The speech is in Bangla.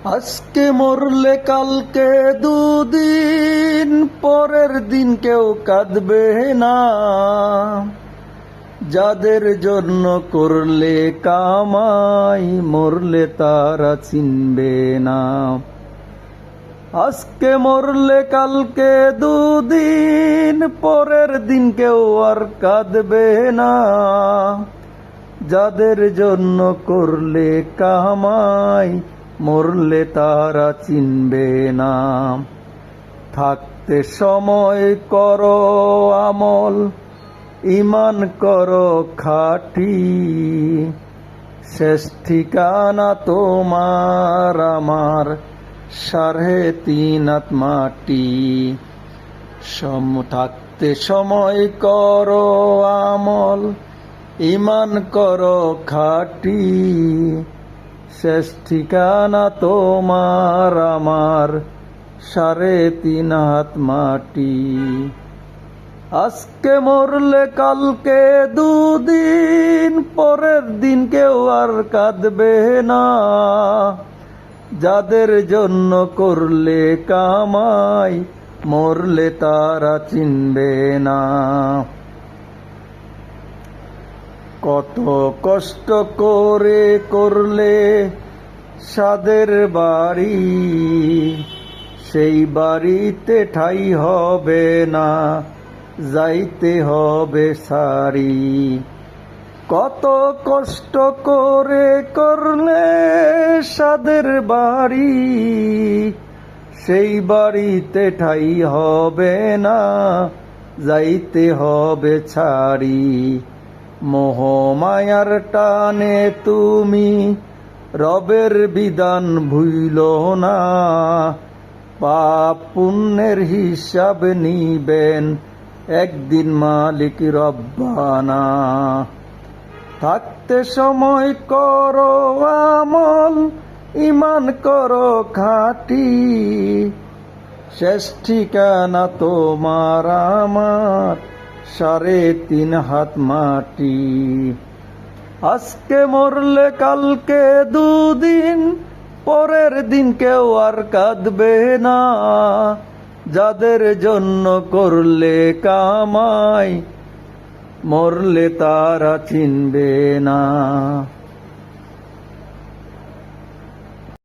আজকে মরলে কালকে দুদিন, পরের দিন কেউ কাঁদবে না। যাদের জন্য করলে কামাই, মরলে তারা চিনবে না। আজকে মরলে কালকে দুদিন, পরের দিন কেউ আর কাঁদবে না। যাদের জন্য করলে কামাই, মরলে তারা চিনবে না। থাকতে সময় করো আমল, ঈমান করো খাঁটি। শেষ ঠিকানা তোমার আমার, সাড়ে তিন হাত মাটি। থাকতে সময় করো আমল, ঈমান করো খাঁটি। শেষ ঠিকানা তোমার আমার, সাড়ে তিন হাত মাটি। আজকে মরলে কালকে দুদিন, পরের দিন কেউ আর কাঁদবে না। যাদের জন্য করলে কামাই, মরলে তারা চিনবে না। কত কষ্ট করে করলে সাদের বাড়ি, সেই বাড়িতে ঠাই হবে না, যাইতে হবে সারি। কত কষ্ট করে করলে সাদের বাড়ি, সেই বাড়িতে ঠাই হবে না, যাইতে হবে ছাড়ি। মোহমায়ার টানে তুমি রবের বিধান ভুইলো না। পাপ পুণ্যের হিসাব নিবেন একদিন মালিক রব্বানা। থাকতে সময় করো আমল, ঈমান করো খাঁটি। শেষ ঠিকানা তোমার আমার, সাড়ে তিন হাত মাটি। আজকে মরলে কালকে দুদিন, পরের দিন কেউ আর কাঁদবে না। যাদের জন্য করলে কামাই, মরলে তারা চিনবে না।